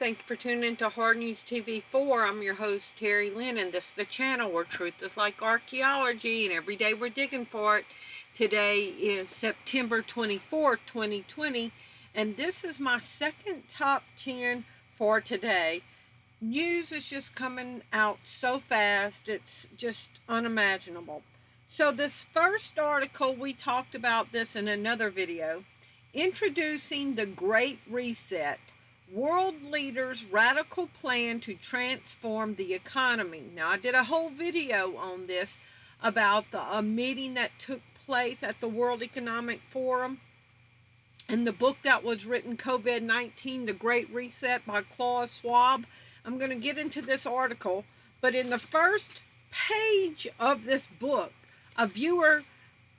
Thank you for tuning in to HardNews TV4. I'm your host, Terry Lynn, and this is the channel where truth is like archaeology, and every day we're digging for it. Today is September 24th, 2020, and this is my second top 10 for today. News is just coming out so fast, it's just unimaginable. So this first article, we talked about this in another video, introducing the Great Reset. World leaders' radical plan to transform the economy. Now, I did a whole video on this about a meeting that took place at the World Economic Forum, and the book that was written, COVID-19, The Great Reset by Klaus Schwab. I'm going to get into this article, but in the first page of this book, a viewer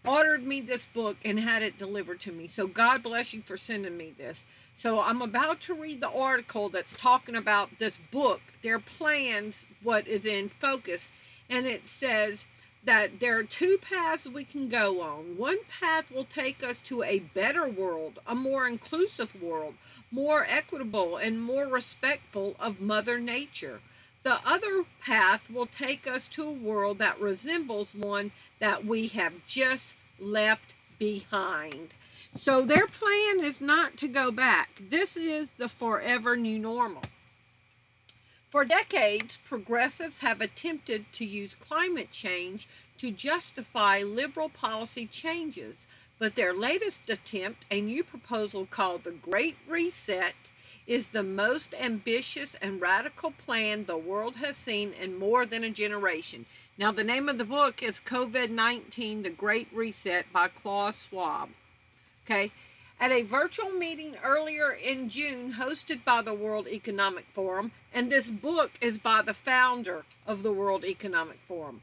ordered me this book and had it delivered to me. So God bless you for sending me this. So I'm about to read the article that's talking about this book, their plans, what is in focus. And it says that there are two paths we can go on. One path will take us to a better world, a more inclusive world, more equitable and more respectful of Mother Nature. The other path will take us to a world that resembles one that we have just left behind. So their plan is not to go back. This is the forever new normal. For decades, progressives have attempted to use climate change to justify liberal policy changes, but their latest attempt, a new proposal called the Great Reset, is the most ambitious and radical plan the world has seen in more than a generation. Now, the name of the book is COVID-19, The Great Reset by Klaus Schwab. Okay. At a virtual meeting earlier in June hosted by the World Economic Forum, and this book is by the founder of the World Economic Forum,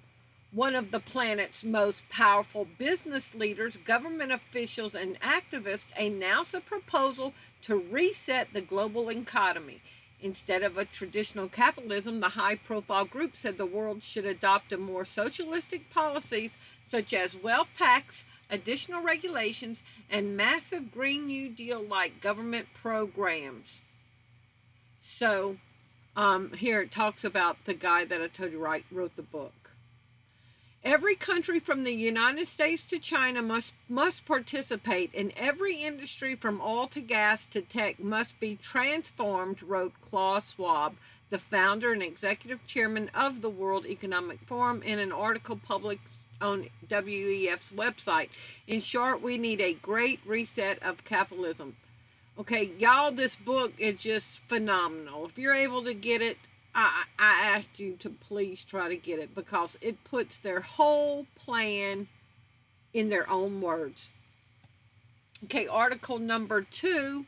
one of the planet's most powerful business leaders, government officials, and activists, announced a proposal to reset the global economy. Instead of a traditional capitalism, the high-profile group said the world should adopt a more socialistic policies such as wealth tax, additional regulations, and massive Green New Deal-like government programs. So here it talks about the guy that I told you wrote the book. Every country from the United States to China must participate, and every industry from oil to gas to tech must be transformed, wrote Klaus Schwab, the founder and executive chairman of the World Economic Forum, in an article published on WEF's website. In short, we need a great reset of capitalism. Okay, y'all, this book is just phenomenal. If you're able to get it, I ask you to please try to get it, because it puts their whole plan in their own words. Okay, article number 2.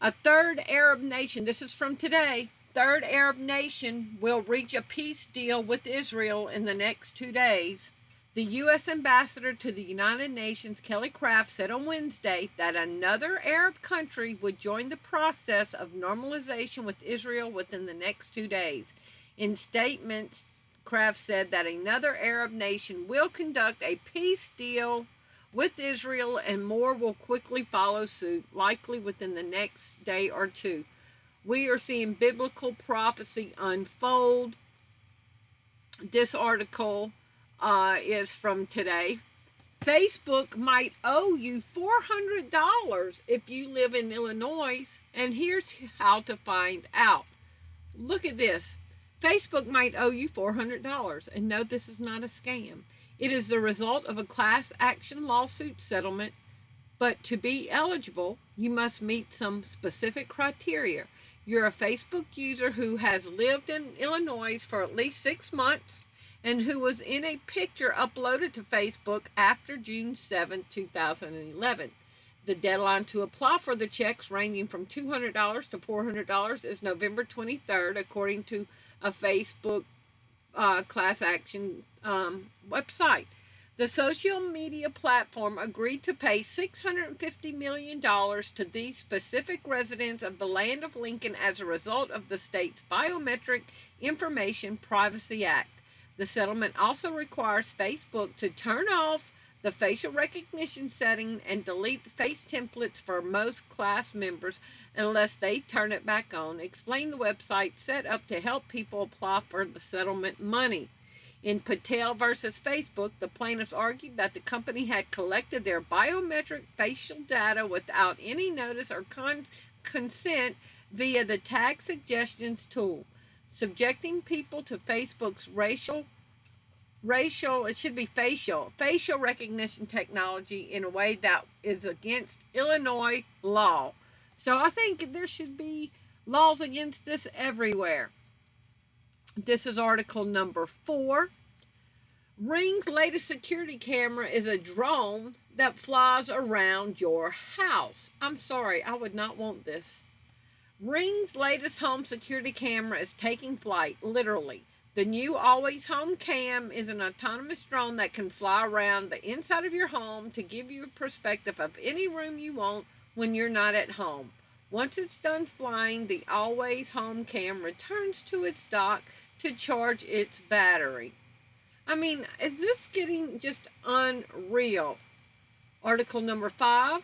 A third Arab nation, this is from today, third Arab nation will reach a peace deal with Israel in the next 2 days. The U.S. ambassador to the United Nations, Kelly Craft, said on Wednesday that another Arab country would join the process of normalization with Israel within the next 2 days. In statements, Craft said that another Arab nation will conduct a peace deal with Israel, and more will quickly follow suit, likely within the next day or two. We are seeing biblical prophecy unfold. This article is from today. Facebook might owe you $400 if you live in Illinois, and here's how to find out. Look at this. Facebook might owe you $400, and no, this is not a scam. It is the result of a class action lawsuit settlement, but to be eligible, you must meet some specific criteria. You're a Facebook user who has lived in Illinois for at least 6 months, and who was in a picture uploaded to Facebook after June 7, 2011. The deadline to apply for the checks, ranging from $200 to $400, is November 23rd, according to a Facebook class action website. The social media platform agreed to pay $650 million to these specific residents of the land of Lincoln as a result of the state's Biometric Information Privacy Act. The settlement also requires Facebook to turn off the facial recognition setting and delete face templates for most class members unless they turn it back on. Explain the website set up to help people apply for the settlement money. In Patel versus Facebook, the plaintiffs argued that the company had collected their biometric facial data without any notice or consent via the tag suggestions tool, subjecting people to Facebook's facial recognition technology in a way that is against Illinois law. So I think there should be laws against this everywhere. This is article number 4. Ring's latest security camera is a drone that flies around your house. I'm sorry, I would not want this. Ring's latest home security camera is taking flight, literally. The new Always Home Cam is an autonomous drone that can fly around the inside of your home to give you a perspective of any room you want when you're not at home. Once it's done flying, the Always Home Cam returns to its dock to charge its battery. I mean, is this getting just unreal? Article number 5.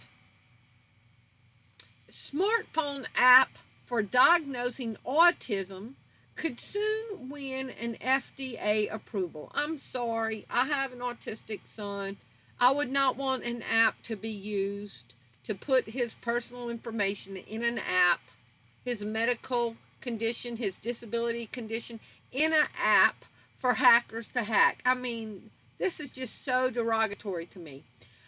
Smartphone app for diagnosing autism could soon win an FDA approval. I'm sorry, I have an autistic son. I would not want an app to be used to put his personal information in an app, his medical condition, his disability condition, in an app for hackers to hack. I mean, this is just so derogatory to me.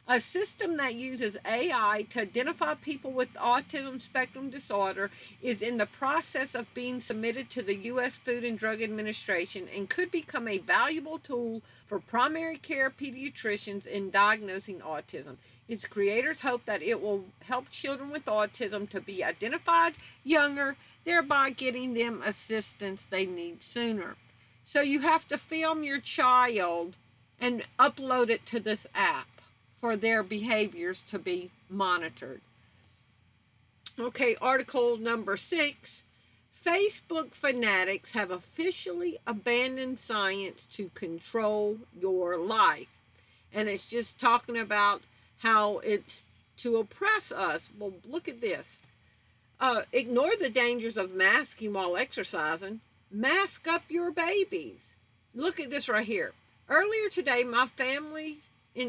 A system that uses AI to identify people with autism spectrum disorder is in the process of being submitted to the U.S. Food and Drug Administration and could become a valuable tool for primary care pediatricians in diagnosing autism. Its creators hope that it will help children with autism to be identified younger, thereby getting them assistance they need sooner. So you have to film your child and upload it to this app for their behaviors to be monitored. Okay, article number 6. Facebook fanatics have officially abandoned science to control your life. And it's just talking about how it's to oppress us. Well, look at this. Ignore the dangers of masking while exercising. Mask up your babies. Look at this right here. Earlier today, my family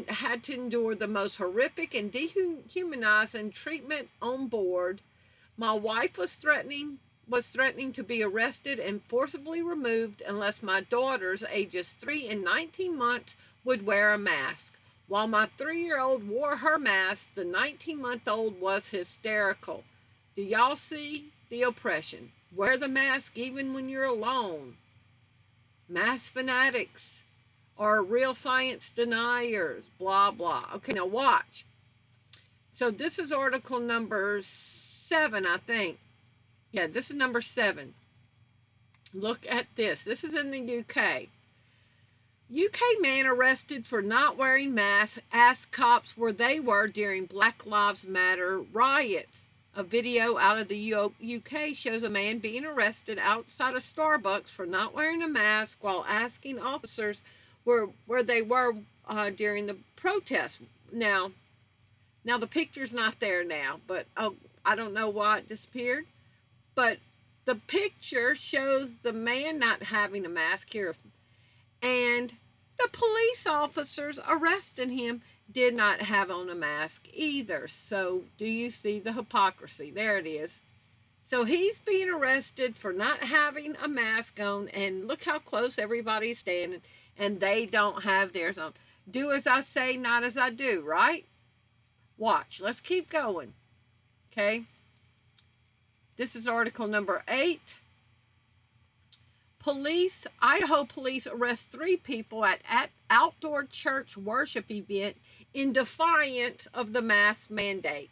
had to endure the most horrific and dehumanizing treatment on board. My wife was threatening to be arrested and forcibly removed unless my daughters, ages 3 and 19 months, would wear a mask. While my 3-year-old wore her mask, the 19-month-old was hysterical. Do y'all see the oppression? Wear the mask even when you're alone. Mask fanatics are real science deniers, blah, blah. Okay, now watch. So this is article number 7, I think. Yeah, this is number 7. Look at this. This is in the UK. UK man arrested for not wearing masks asked cops where they were during Black Lives Matter riots. A video out of the UK shows a man being arrested outside a Starbucks for not wearing a mask while asking officers where they were during the protest. Now the picture's not there now, but I don't know why it disappeared. But the picture shows the man not having a mask here, and the police officers arresting him did not have on a mask either. So do you see the hypocrisy? There it is. So he's being arrested for not having a mask on, and look how close everybody's standing, and they don't have theirs on. Do as I say, not as I do, right? Watch. Let's keep going. Okay. This is article number 8. Idaho police arrest 3 people at outdoor church worship event in defiance of the mask mandate.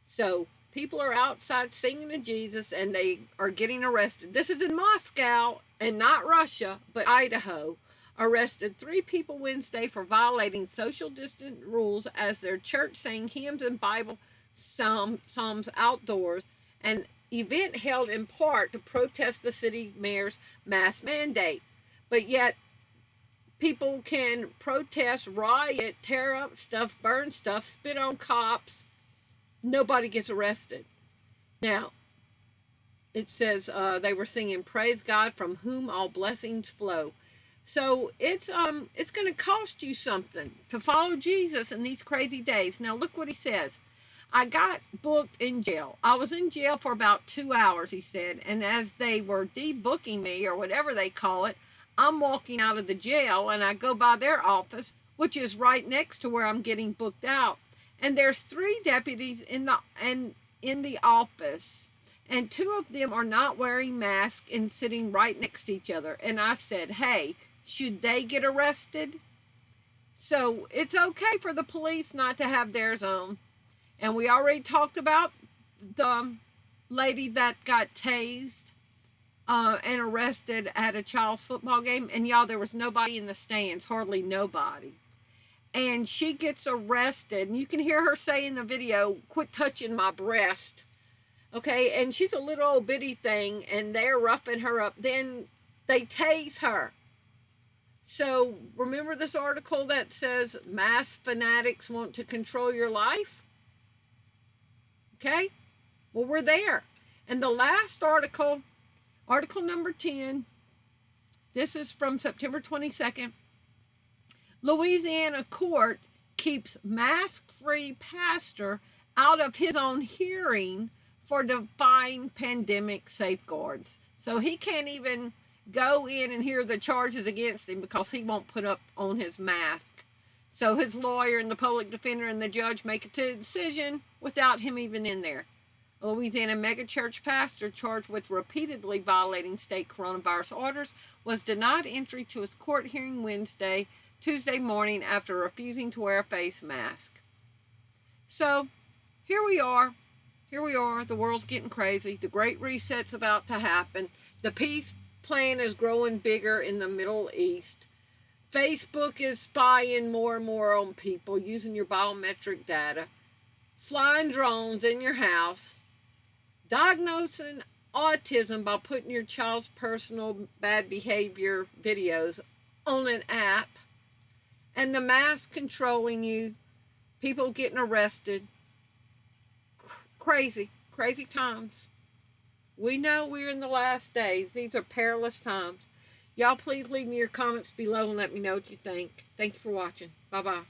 So people are outside singing to Jesus and they are getting arrested. This is in Moscow and not Russia, but Idaho. Arrested 3 people Wednesday for violating social distance rules as their church sang hymns and Bible psalms outdoors. An event held in part to protest the city mayor's mask mandate. But yet people can protest, riot, tear up stuff, burn stuff, spit on cops. Nobody gets arrested. Now, it says they were singing "Praise God, from whom all blessings flow." So it's going to cost you something to follow Jesus in these crazy days. Now look what he says. I got booked in jail. I was in jail for about 2 hours, he said, and as they were debooking me, or whatever they call it, I'm walking out of the jail, and I go by their office, which is right next to where I'm getting booked out, and there's 3 deputies in the office, and 2 of them are not wearing masks and sitting right next to each other. And I said, hey, should they get arrested? So it's okay for the police not to have theirs on. And we already talked about the lady that got tased and arrested at a child's football game. And y'all, there was nobody in the stands, hardly nobody. And she gets arrested. And you can hear her say in the video, quit touching my breast. Okay, and she's a little old bitty thing, and they're roughing her up. Then they tase her. So remember this article that says mass fanatics want to control your life? Okay, well, we're there. And the last article, article number 10, this is from September 22nd. Louisiana court keeps mask-free pastor out of his own hearing for defying pandemic safeguards. So he can't even go in and hear the charges against him because he won't put up on his mask. So his lawyer and the public defender and the judge make a decision without him even in there. A Louisiana megachurch pastor charged with repeatedly violating state coronavirus orders was denied entry to his court hearing Tuesday morning after refusing to wear a face mask. So here we are. Here we are. The world's getting crazy. The Great Reset's about to happen. The peace plan is growing bigger in the Middle East. Facebook is spying more and more on people using your biometric data. Flying drones in your house. Diagnosing autism by putting your child's personal bad behavior videos on an app. And the mask controlling you. People getting arrested. Crazy, crazy times. We know we're in the last days. These are perilous times. Y'all please leave me your comments below and let me know what you think. Thank you for watching. Bye-bye.